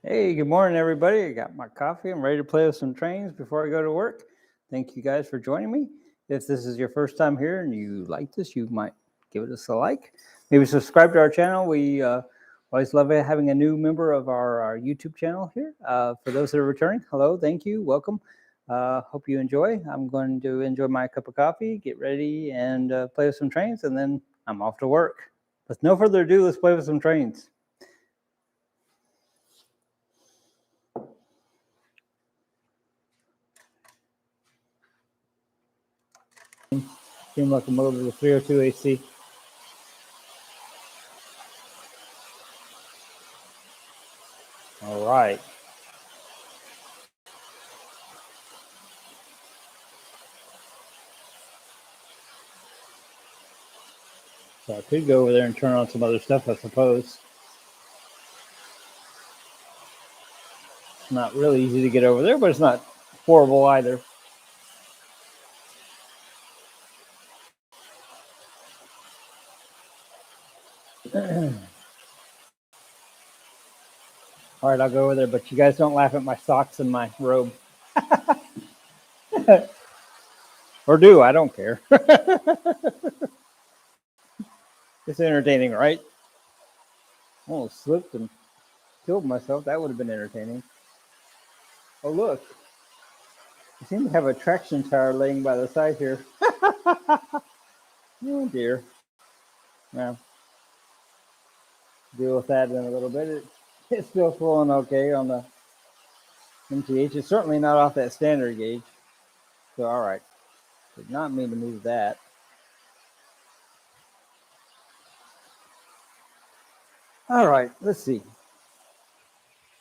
Hey, good morning, everybody. I got my coffee. I'm ready to play with some trains before I go to work. Thank you guys for joining me. If this is your first time here and you like this, you might give us a like. Maybe subscribe to our channel. We always love having a new member of our YouTube channel here. For those that are returning, hello, thank you, welcome. Hope you enjoy. I'm going to enjoy my cup of coffee, get ready, and play with some trains, and then I'm off to work. With no further ado, let's play with some trains. Steam locomotive with 302 AC. All right. So I could go over there and turn on some other stuff, I suppose. It's not really easy to get over there, but it's not horrible either. All right, I'll go over there, but you guys don't laugh at my socks and my robe. Or do, I don't care. It's entertaining, right? I almost slipped and killed myself. That would have been entertaining. Oh, look. I seem to have a traction tire laying by the side here. Oh, dear. Now, deal with that in a little bit. It's still flowing okay on the MTH. It's certainly not off that standard gauge. So, all right. Did not mean to move that. All right, let's see.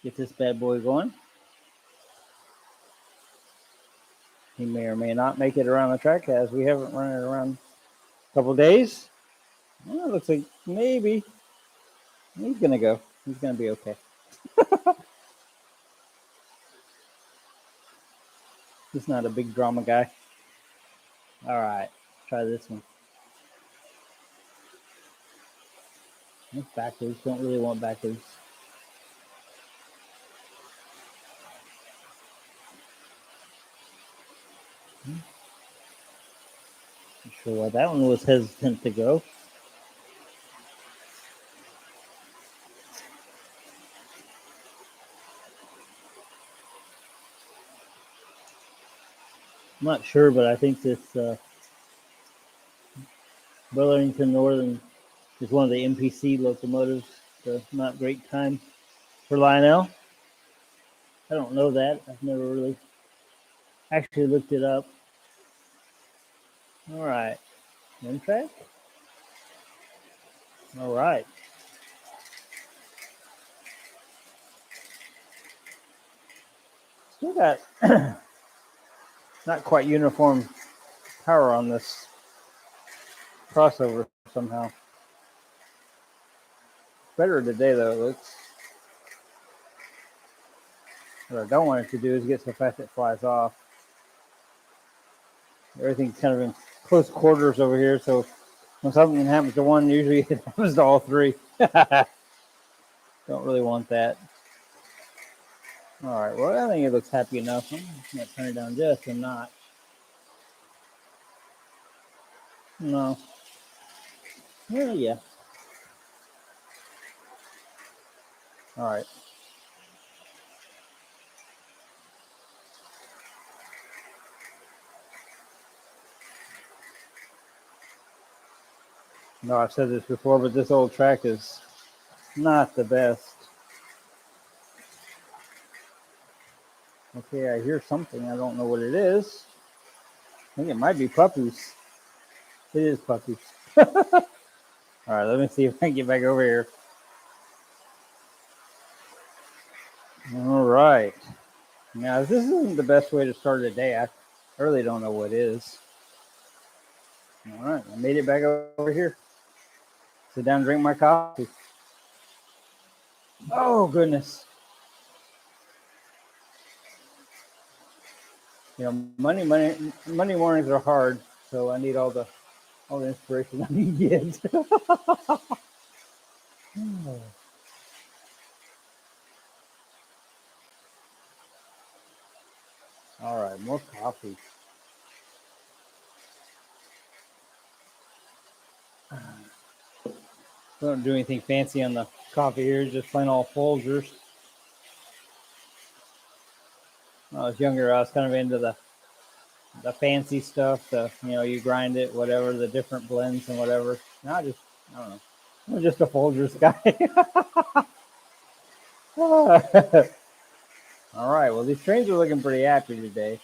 Get this bad boy going. He may or may not make it around the track as we haven't run it around a couple days. Well, it looks like maybe he's going to go. He's going to be okay. He's not a big drama guy. All right, try this one. It's backwards. Don't really want backwards. Not sure why that one was hesitant to go. I'm not sure, but I think this Burlington Northern is one of the MPC locomotives. So not great time for Lionel. I don't know that. I've never really actually looked it up. All right. Amtrak? All right. Still got not quite uniform power on this crossover somehow. Better today, though, it looks. What I don't want it to do is get so fast it flies off. Everything's kind of in close quarters over here, so when something happens to one, usually it happens to all three. Don't really want that. All right, well, I think it looks happy enough. I'm going to turn it down just a notch. No. Well, yeah. All right. No, I've said this before, but this old track is not the best. Okay, I hear something. I don't know what it is. I think it might be puppies. It is puppies. All right, let me see if I can get back over here. All right. Now, if this isn't the best way to start a day, I really don't know what is. All right, I made it back over here. Sit down and drink my coffee. Oh, goodness. You know, Monday mornings are hard, so I need all the inspiration I can get. All right, more coffee. We don't do anything fancy on the coffee here, just plain old Folgers. When I was younger, I was kind of into the fancy stuff. You grind it, whatever, the different blends and whatever. Now I don't know. I'm just a Folgers guy. All right, well, these trains are looking pretty happy today.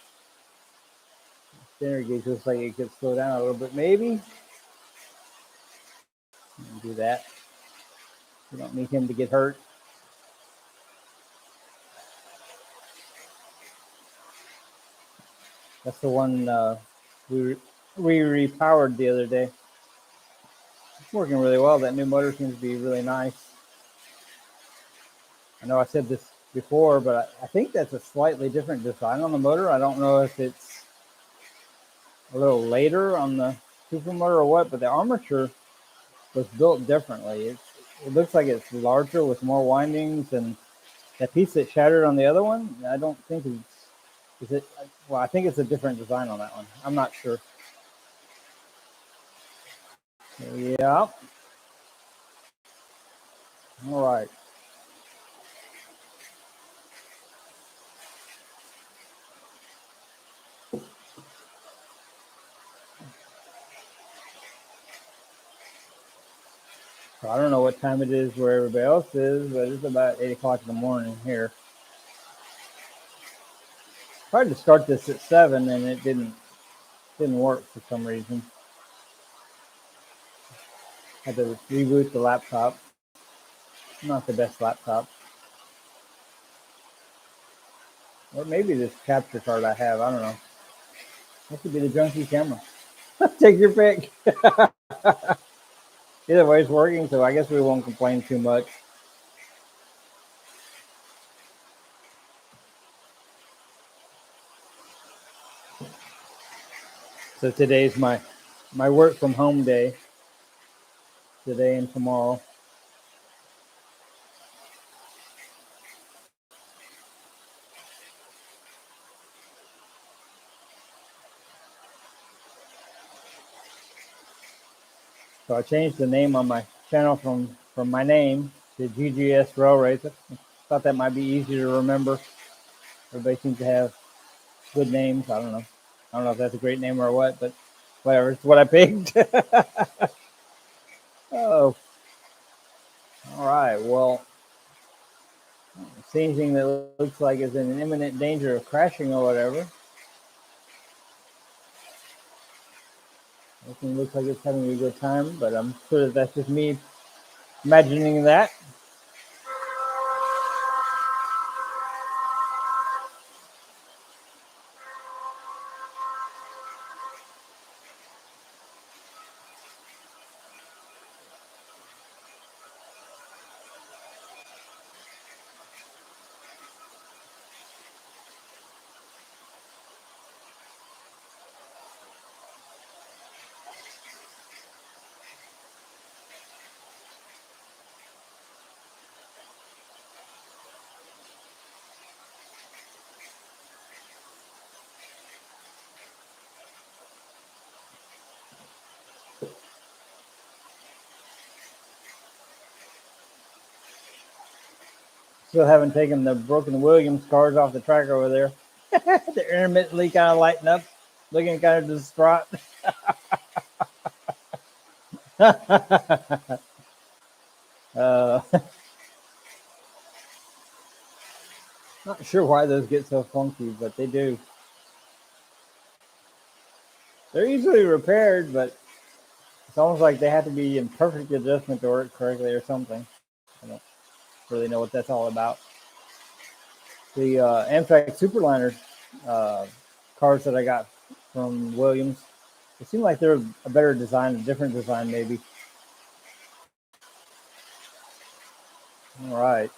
Center gauge looks like it could slow down a little bit, maybe. Do that. We don't need him to get hurt. That's the one we repowered the other day. It's working really well. That new motor seems to be really nice. I know I said this before, but I think that's a slightly different design on the motor. I don't know if it's a little later on the super motor or what, but the armature was built differently. It looks like it's larger with more windings, and that piece that shattered on the other one, I don't think is it. Well, I think it's a different design on that one. I'm not sure. Yeah. All right. So I don't know what time it is where everybody else is, but it's about 8 o'clock in the morning here. Tried to start this at 7, and it didn't work for some reason. Had to reboot the laptop. Not the best laptop. Or maybe this capture card I have. I don't know. That could be the junky camera. Take your pick. Either way, it's working, so I guess we won't complain too much. So today's my work from home day. Today and tomorrow. So I changed the name on my channel from my name to GGS Railways. Thought that might be easier to remember. Everybody seems to have good names. I don't know if that's a great name or what, but whatever. It's what I picked. Oh, all right. Well, I don't see anything that looks like it's in imminent danger of crashing or whatever. Everything looks like it's having a good time, but I'm sure that's just me imagining that. Still haven't taken the broken Williams cars off the track over there. They're intermittently kind of lighting up, looking kind of distraught. Not sure why those get so funky, but they do. They're easily repaired, but it's almost like they have to be in perfect adjustment to work correctly or something. I don't really know what that's all about. The Amtrak Superliner cars that I got from Williams, it seemed like they're a better design, a different design maybe. All right.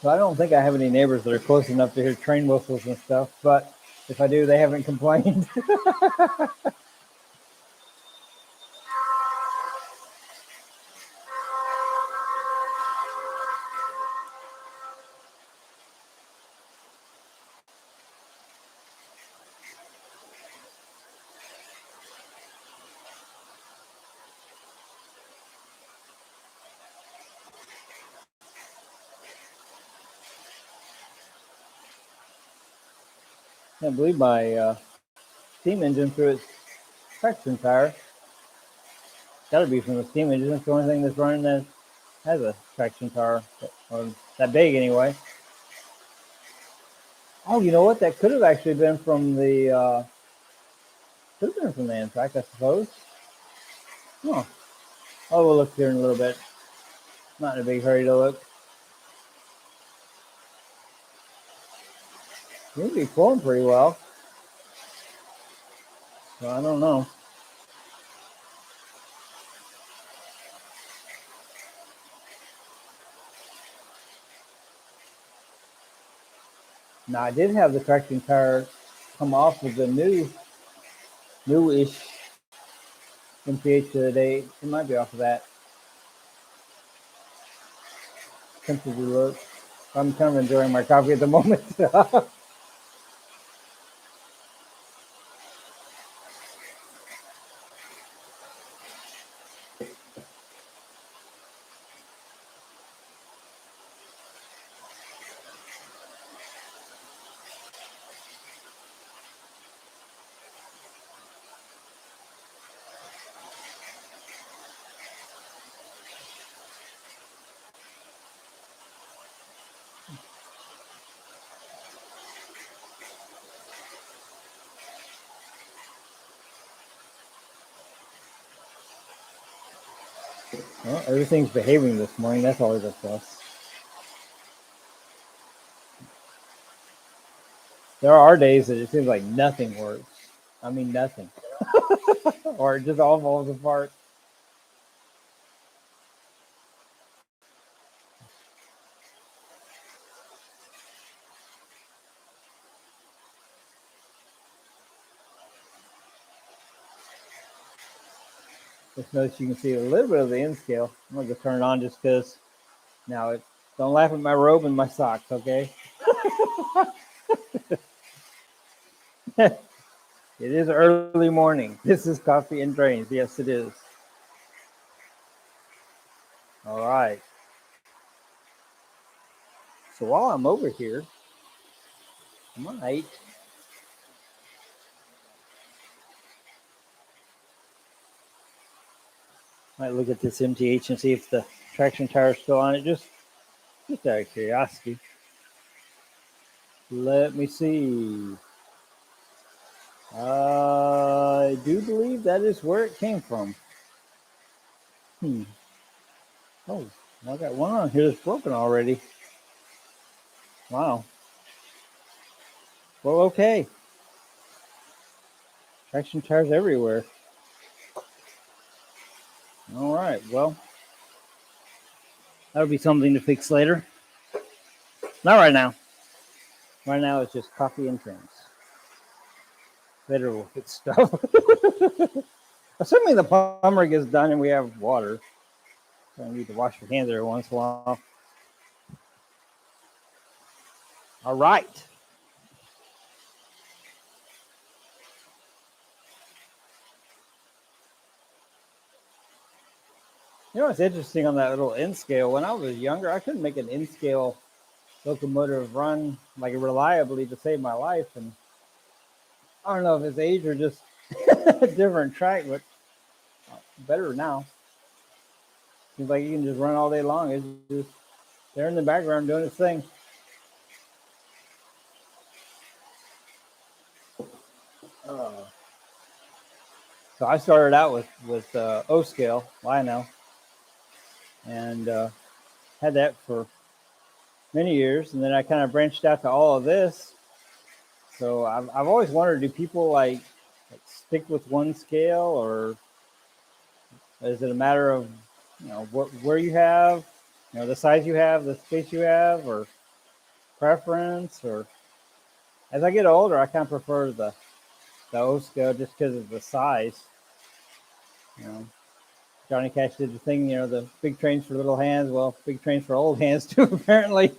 So I don't think I have any neighbors that are close enough to hear train whistles and stuff, but if I do, they haven't complained. Can't believe my steam engine threw its traction tire. Got to be from the steam engine. It's the only thing that's running that has a traction tire, or that big anyway. Oh, you know what? That could have actually been from the Amtrak, I suppose. Huh. Oh, we'll look here in a little bit. Not in a big hurry to look. Seems to be flowing pretty well. So I don't know. Now I did have the traction tire come off of the newish MPH today. It might be off of that. Tempted to look. I'm kind of enjoying my coffee at the moment. Well, everything's behaving this morning. That's always a plus. There are days that it seems like nothing works. I mean, nothing. Or it just all falls apart. Just notice you can see a little bit of the end scale. I'm going to turn it on just because now don't laugh at my robe and my socks, okay? It is early morning. This is Coffee and Trains. Yes, it is. All right. So while I'm over here, I might look at this MTH and see if the traction tire is still on it. Just out of curiosity. Let me see. I do believe that is where it came from. Oh, I got one on here that's broken already. Wow. Well, okay. Traction tires everywhere. All right. Well, that'll be something to fix later. Not right now. Right now, it's just coffee and trains. Later, we'll fix stuff. Assuming the plumber gets done and we have water. So I need to wash your hands every once in a while. All right. You know what's interesting on that little N scale? When I was younger, I couldn't make an N scale locomotive run like reliably to save my life. And I don't know if it's age or just a different track, but better now. Seems like you can just run all day long. It's just there in the background doing its thing. So I started out with O scale Lionel, and had that for many years, and then I kind of branched out to all of this. So I've always wondered, do people like stick with one scale, or is it a matter of where you have, the size you have, the space you have, or preference? Or as I get older, I kind of prefer the O scale just because of the size. Johnny Cash did the thing, the big trains for little hands. Well, big trains for old hands too, apparently.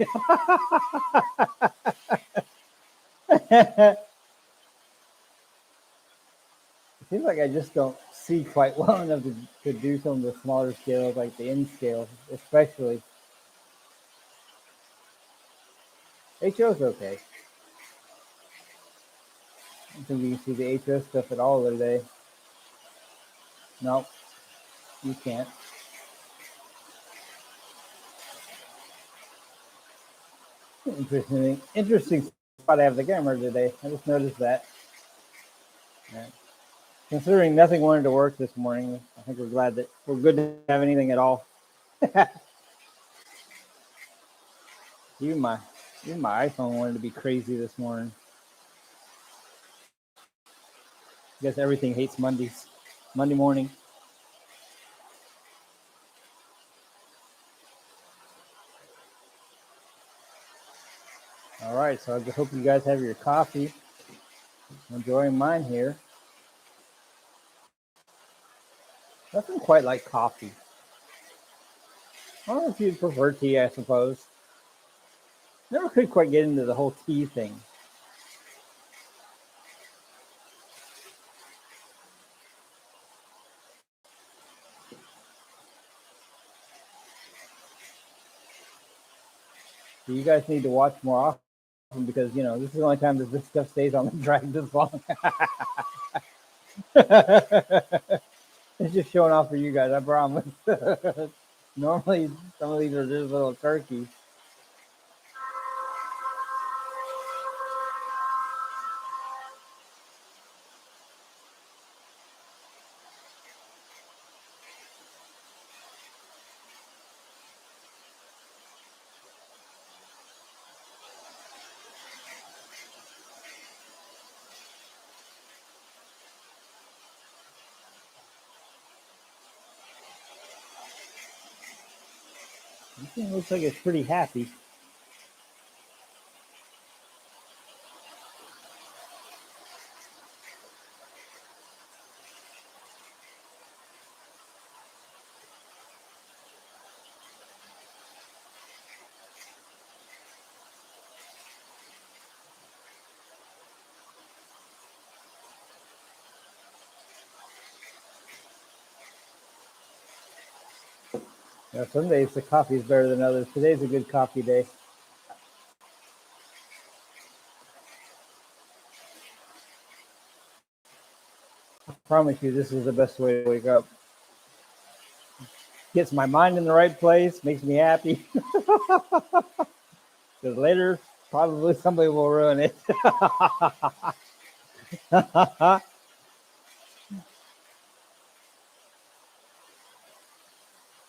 It seems like I just don't see quite well enough to do some of the smaller scales, like the N scale, especially. HO's okay. don't think you can see the HO stuff at all today. Nope, you can't. Interesting spot I have the camera today. I just noticed that. Yeah. Considering nothing wanted to work this morning, I think we're glad that we're good to have anything at all. even my iPhone wanted to be crazy this morning. I guess everything hates Mondays. Monday morning. All right, so I just hope you guys have your coffee. I'm enjoying mine here. Nothing quite like coffee. I don't know if you'd prefer tea, I suppose. Never could quite get into the whole tea thing. So you guys need to watch more often because, you know, this is the only time that this stuff stays on the track this long. It's just showing off for you guys, I promise. Normally, some of these are just little turkeys. This thing looks like it's pretty happy. You know, some days the coffee is better than others. Today's a good coffee day. I promise you, this is the best way to wake up. Gets my mind in the right place, makes me happy. Because later, probably somebody will ruin it.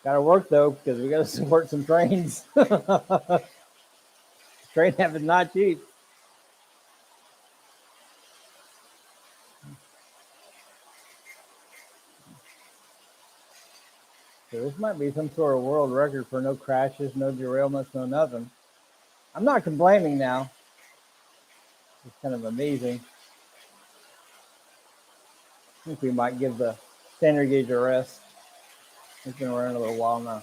Got to work though, because we got to support some trains. Train having not cheap. So this might be some sort of world record for no crashes, no derailments, no nothing. I'm not complaining now. It's kind of amazing. I think we might give the standard gauge a rest. It's been around a little while now.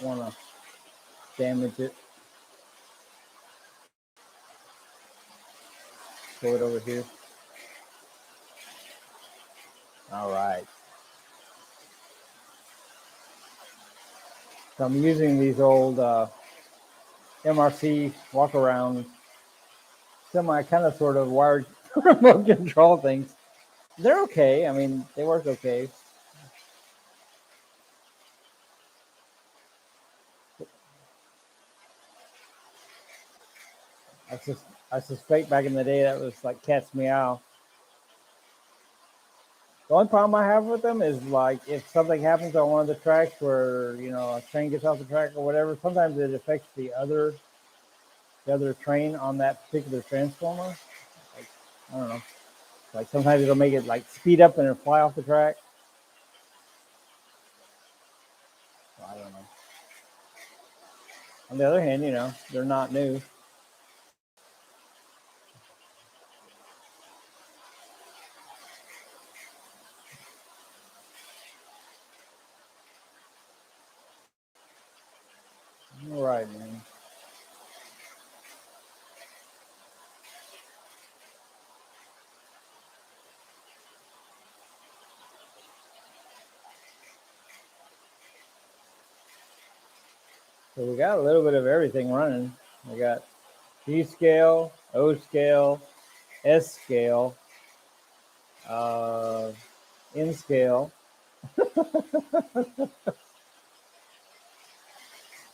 Don't want to damage it. Throw it over here. All right. So I'm using these old MRC walk around semi kind of sort of wired remote control things. They're okay. I mean, they work okay. I suspect back in the day that was like cat's meow. The only problem I have with them is like if something happens on one of the tracks where you know a train gets off the track or whatever, sometimes it affects the other train on that particular transformer. Like I don't know. Like sometimes it'll make it like speed up and it'll fly off the track. So I don't know. On the other hand, you know, they're not new. All right, man. So we got a little bit of everything running. We got G scale, O scale, S scale, N scale.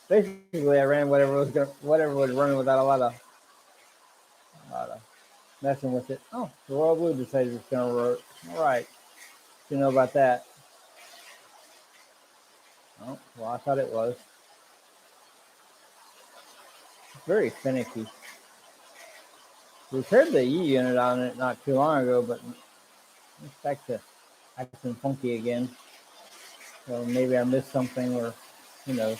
Basically, I ran whatever was running without a lot of messing with it. Oh, the Royal Blue decided it's going to work. All right, you know about that. Oh, well, I thought it was. It's very finicky. We repaired the E unit on it not too long ago, but it's back to acting funky again. So maybe I missed something, or who knows.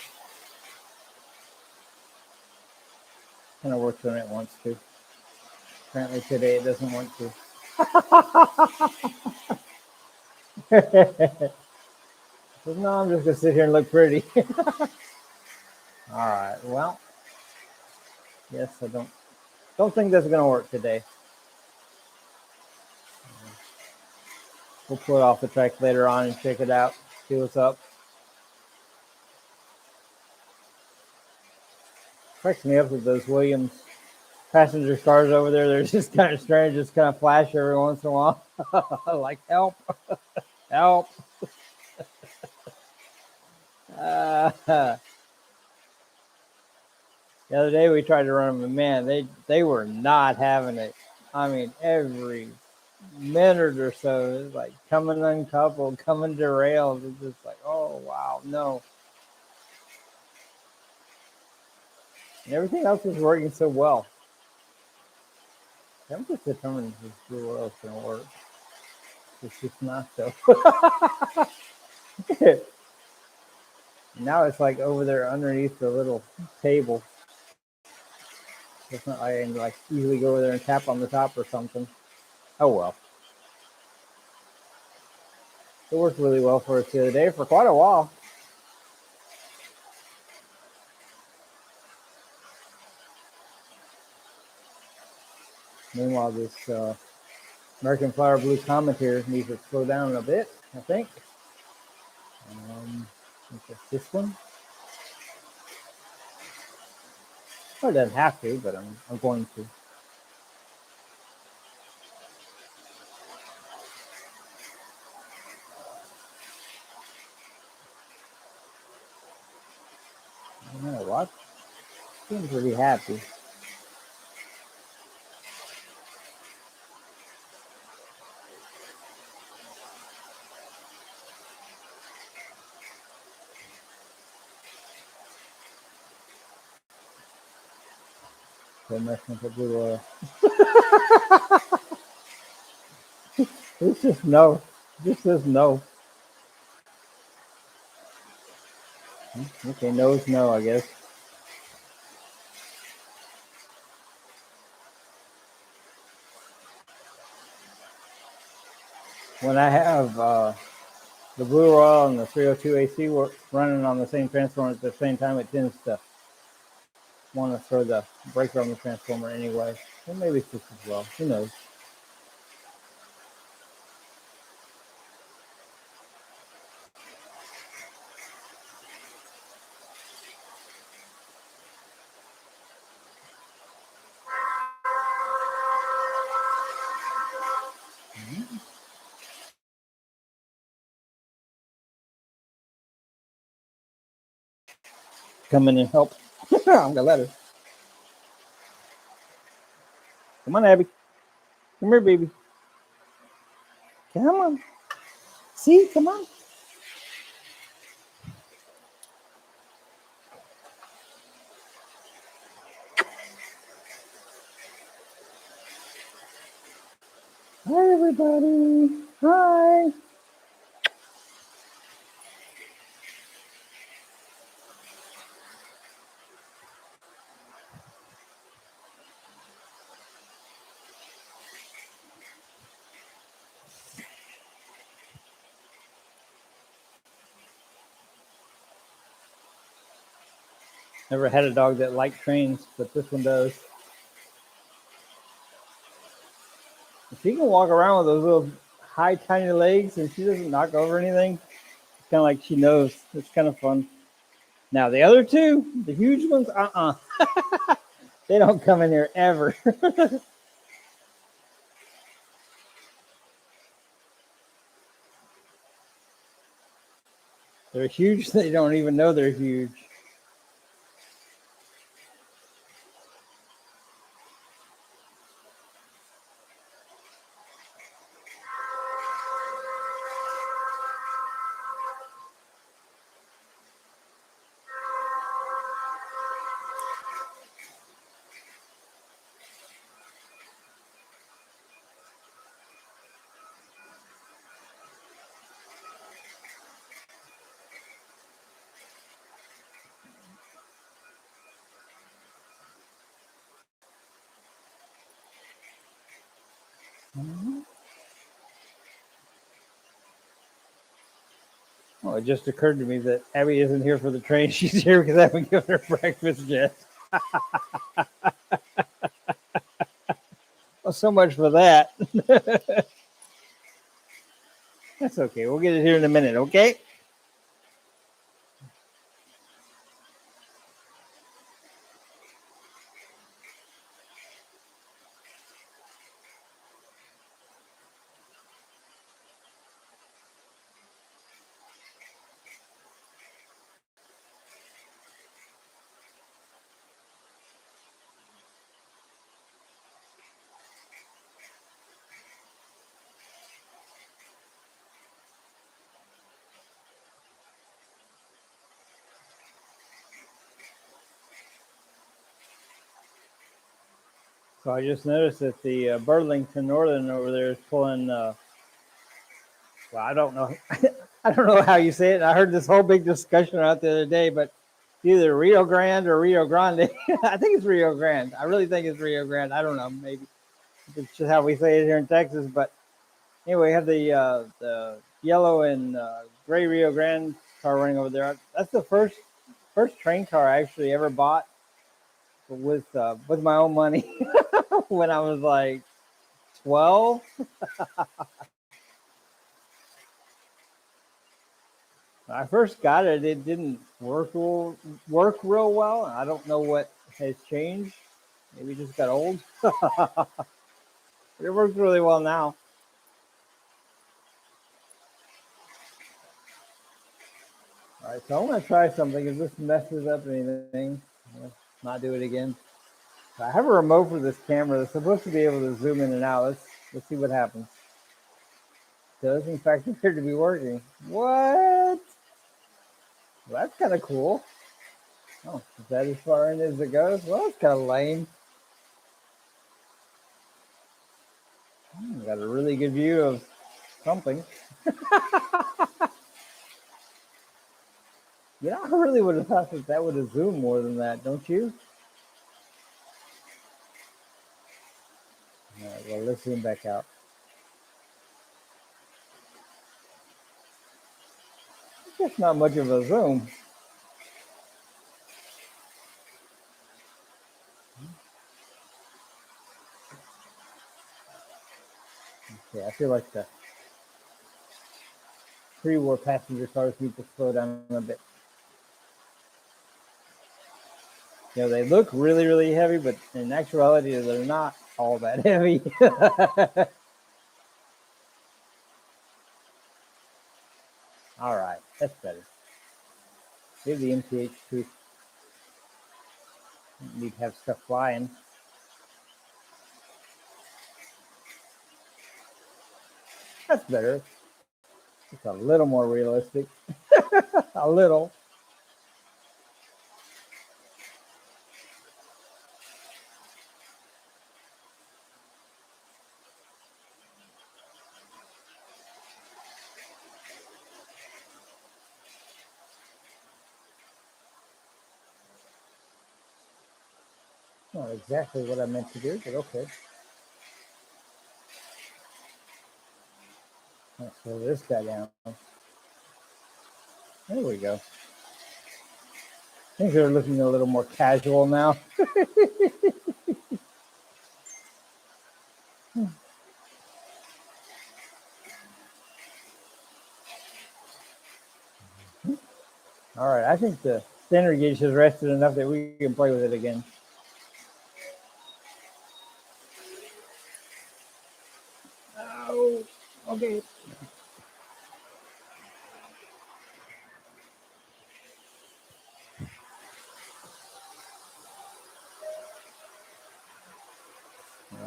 Kind of works when it wants to. Apparently today it doesn't want to. So, no, I'm just gonna sit here and look pretty. All right. Well, yes, I don't think that's gonna work today. We'll pull it off the track later on and check it out. See what's up. Cracks me up with those Williams passenger cars over there. They're just kind of strange. Just kind of flash every once in a while. Like help, help. The other day we tried to run them, and man, they were not having it. I mean, every minute or so, it's like coming uncoupled, coming derailed. It's just like, oh wow, no. And everything else was working so well. I'm just determined this blue oil is going to work. It's just not though. Now it's like over there underneath the little table. It's not like I can like easily go over there and tap on the top or something. Oh well. It worked really well for us the other day for quite a while. Meanwhile, this American Flower Blue Comet here needs to slow down a bit, I think. This one. Well, it doesn't have to, but I'm going to. I don't know what. Seems pretty happy. Don't mess with the blue oil. It's just no. This says no. Okay, no is no, I guess. When I have the blue oil and the 302 AC running on the same transformer at the same time, it tends to want to throw the breaker on the transformer anyway. Well, maybe it's just as well. Who knows? Come in and help. I'm gonna let her. Come on, Abby. Come here, baby. Come on. See, come on. Hi, everybody. Hi. Never had a dog that liked trains, but this one does. She can walk around with those little high, tiny legs, and she doesn't knock over anything. It's kind of like she knows. It's kind of fun. Now the other two, the huge ones, they don't come in here ever. They're huge. They don't even know they're huge. Oh, it just occurred to me that Abby isn't here for the train. She's here because I haven't given her breakfast yet. Well, so much for that. That's okay. We'll get it here in a minute, okay? So I just noticed that the Burlington Northern over there is pulling. Well, I don't know. I don't know how you say it. I heard this whole big discussion out the other day, but either Rio Grande or Rio Grande. I think it's Rio Grande. I really think it's Rio Grande. I don't know. Maybe it's just how we say it here in Texas. But anyway, we have the yellow and gray Rio Grande car running over there. That's the first train car I actually ever bought with my own money when I was like 12. When I first got it, it didn't work real well. I don't know what has changed. Maybe it just got old. But it works really well now. All right, so I want to try something. If this messes up anything, I'll not do it again. I have a remote for this camera that's supposed to be able to zoom in and out. Let's see what happens. It does in fact appear to be working. What? Well, that's kind of cool. Oh, is that as far in as it goes? Well, it's kind of lame. Got a really good view of something. You know, I really would have thought that would have zoomed more than that, don't you? All right, well, let's zoom back out. It's not much of a zoom. Yeah, I feel like the pre-war passenger cars need to slow down a bit. You know, they look really, really heavy, but in actuality, they're not all that heavy. All right, that's better. Give the MTH2. Need to have stuff flying. That's better. It's a little more realistic. A little. Not exactly what I meant to do, but okay. Let's slow this guy down. There we go. Things are looking a little more casual now. All right, I think the standard gauge has rested enough that we can play with it again. Oh, okay.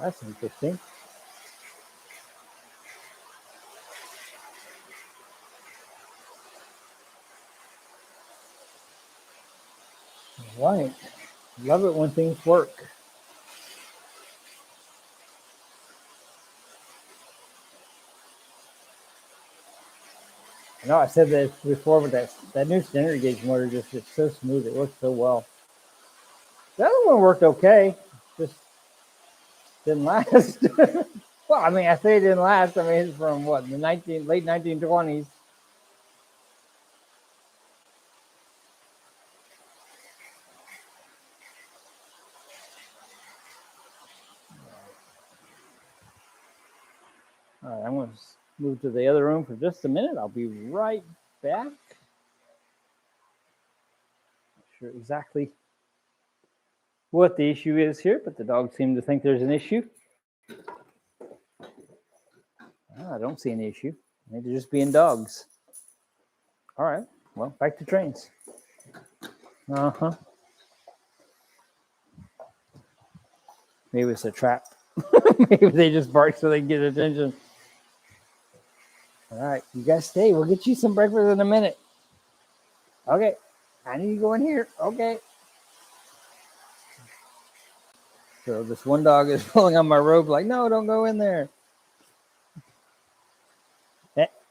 That's interesting. Right. Love it when things work. I know I said this before, but that new standard gauge motor just is so smooth. It works so well. The other one worked okay. Just didn't last. Well, I mean, I say it didn't last. I mean, it's from what, the late 1920s. All right, I'm going to move to the other room for just a minute. I'll be right back. Not sure exactly what the issue is here, but the dogs seem to think there's an issue. I don't see any issue. Maybe they're just being dogs. All right. Well, back to trains. Uh-huh. Maybe it's a trap. Maybe they just bark so they can get attention. All right. You guys stay. We'll get you some breakfast in a minute. Okay. I need to go in here. Okay. So this one dog is pulling on my rope like, no, don't go in there.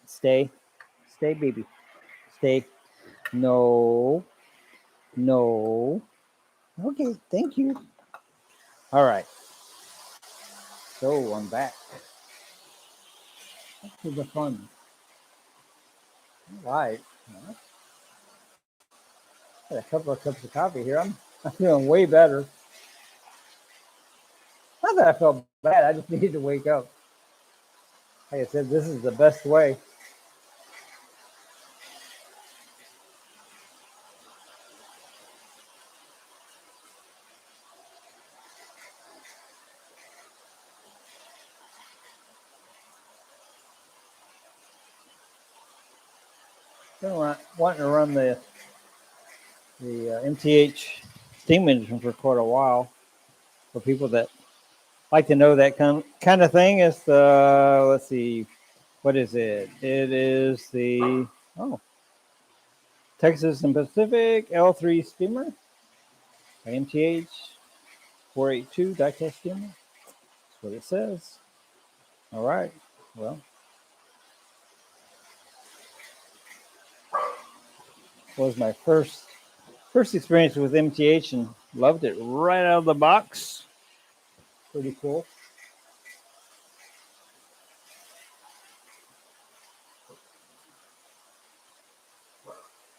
Stay. Stay, baby. Stay. No. No. Okay. Thank you. All right. So I'm back. To the fun. All right. Got a couple of cups of coffee here. I'm feeling way better. Not that I felt bad. I just needed to wake up. Like I said, this is the best way. Been wanting to run the MTH steam engine for quite a while. For people that like to know that kind of thing, is the, let's see, what is it? It is the Texas and Pacific L3 steamer, MTH 482 diecast steamer. That's what it says. All right. Well, was my first experience with MTH and loved it right out of the box. Pretty cool.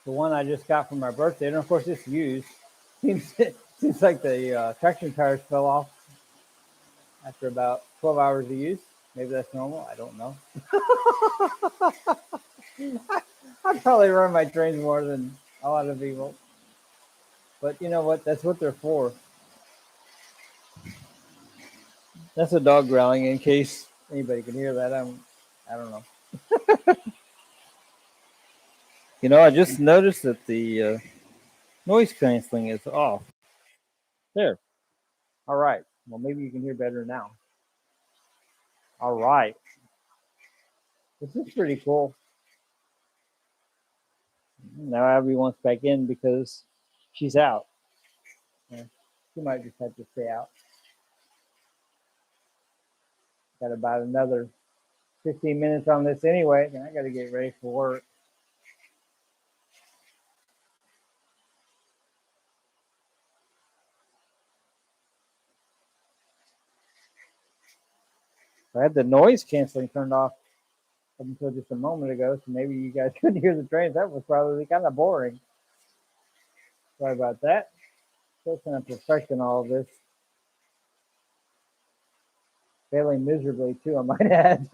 The one I just got for my birthday, and of course it's used. Seems like the traction tires fell off after about 12 hours of use. Maybe that's normal. I don't know. I probably run my trains more than a lot of people. But you know what? That's what they're for. That's a dog growling in case anybody can hear that. I don't know. You know, I just noticed that the noise canceling is off. There. All right. Well, maybe you can hear better now. All right. This is pretty cool. Now Abby wants back in because she's out. She might just have to stay out. Got about another 15 minutes on this anyway, and I got to get ready for work. I had the noise canceling turned off up until just a moment ago, so maybe you guys couldn't hear the trains. That was probably kind of boring. Sorry about that. Still kind of perfecting all of this. Failing miserably, too, I might add.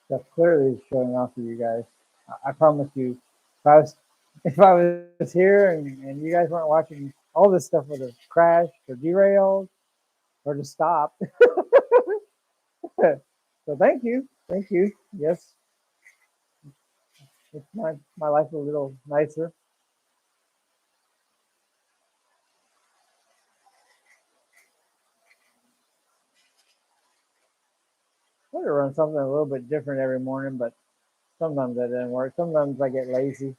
Stuff clearly is showing off for you guys. I promise you, if I was here and you guys weren't watching, all this stuff would have crashed or derailed or just stopped. So thank you. Yes, it's my life a little nicer. I would run something a little bit different every morning, but sometimes that doesn't work. Sometimes I get lazy.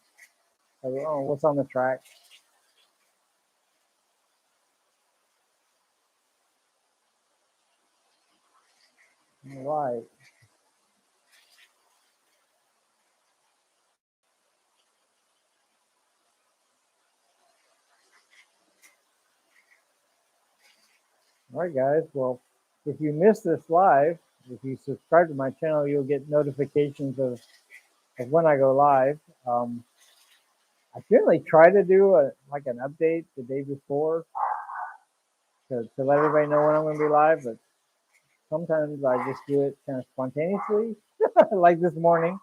I go, oh, what's on the track? Right. All right, guys. Well, if you missed this live, if you subscribe to my channel, you'll get notifications of when I go live. I generally try to do like an update the day before to let everybody know when I'm going to be live, but sometimes I just do it kind of spontaneously, like this morning.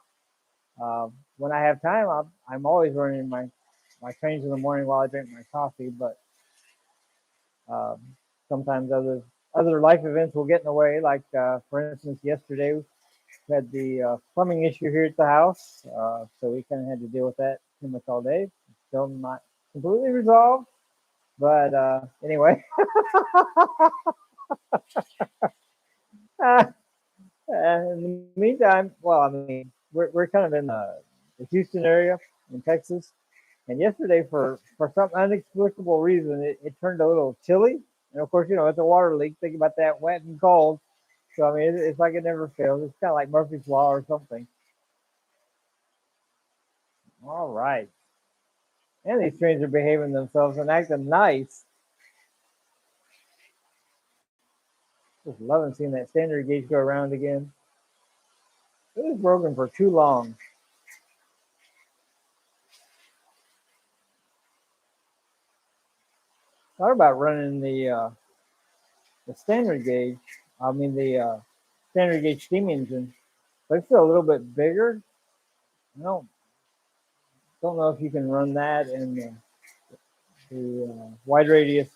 When I have time, I'm always running my trains in the morning while I drink my coffee, but um, sometimes other life events will get in the way. Like for instance, yesterday we had the plumbing issue here at the house, so we kind of had to deal with that pretty much all day. Still not completely resolved, but anyway. In the meantime, well, I mean, we're kind of in the Houston area in Texas, and yesterday for some inexplicable reason it turned a little chilly, and of course, you know, it's a water leak. Think about that, wet and cold. So I mean, it's like it never fails. It's kind of like Murphy's Law or something. All right, and these trains are behaving themselves and acting nice. Just loving seeing that standard gauge go around again. It was broken for too long. Thought about running the standard gauge. I mean the standard gauge steam engine, but it's still a little bit bigger. I don't know if you can run that in the wide radius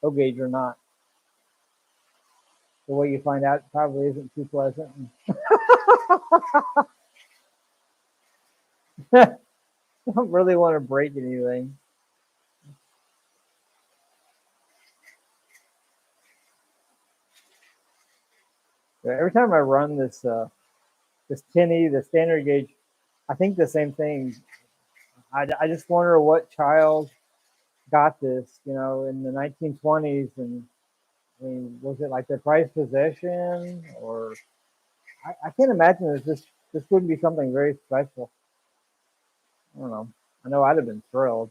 O gauge or not. The way you find out probably isn't too pleasant. I don't really want to break anything. Every time I run this tinny, the standard gauge, I think the same thing. I just wonder what child got this, you know, in the 1920s, and I mean, was it like their prized possession, or I can't imagine that this wouldn't be something very special. I don't know. I know I'd have been thrilled.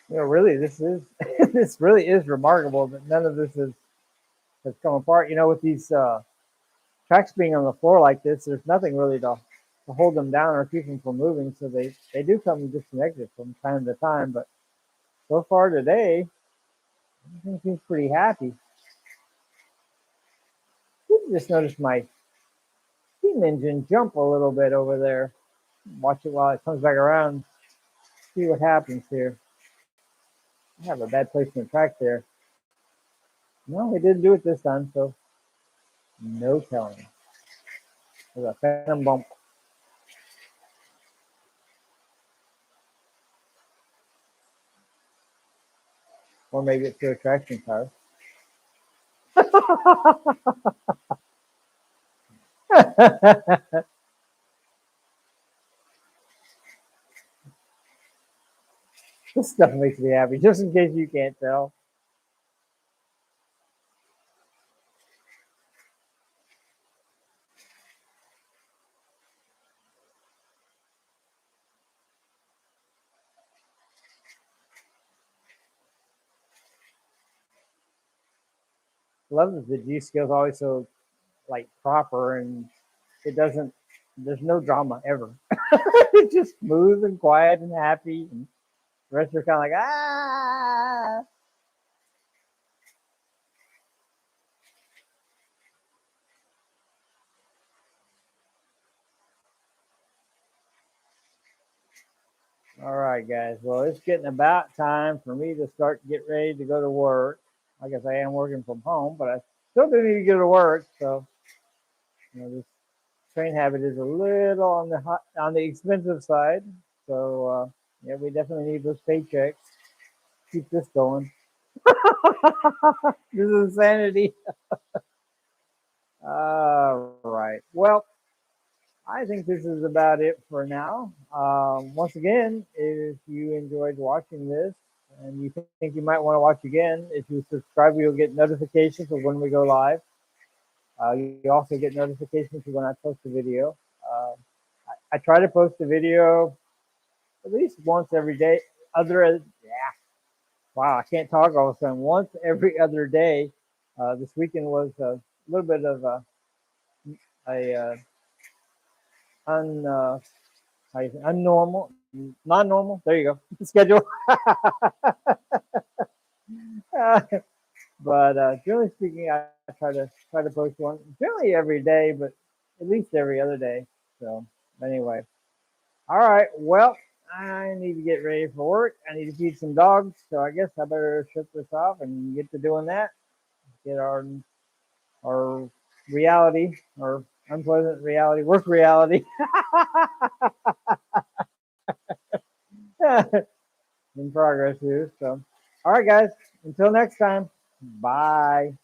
You know, really, this is this really is remarkable that none of this has come apart. You know, with these tracks being on the floor like this, there's nothing really to hold them down or keep them from moving. So they do come disconnected from time to time. But so far today, everything seems pretty happy. You just noticed my steam engine jump a little bit over there. Watch it while it comes back around. See what happens here. I have a bad placement track there. No, it didn't do it this time, so no telling. There's a phantom bump. Or maybe it's your traction car. This stuff makes me happy, just in case you can't tell. love that the G skill is always so like proper, and it doesn't. There's no drama ever. It's just smooth and quiet and happy, and the rest are kind of like ah. All right, guys. Well, it's getting about time for me to start get ready to go to work. Like I say, I am working from home, but I still do need to go to work. So, this train habit is a little on the expensive side. So, yeah, we definitely need those paychecks. Keep this going. This is insanity. All right. Well, I think this is about it for now. Once again, if you enjoyed watching this and you think you might want to watch again, if you subscribe, you'll get notifications of when we go live. You also get notifications of when I post a video. Uh, I try to post a video at least once every day. Yeah, wow, I can't talk all of a sudden. Once every other day. This weekend was a little bit of a un unnormal, non-normal. There you go. Schedule. But generally speaking, I try to post one generally every day, but at least every other day. So anyway, all right. Well, I need to get ready for work. I need to feed some dogs, so I guess I better shut this off and get to doing that. Get our reality, our unpleasant reality, work reality in progress here. So, all right, guys. Until next time. Bye.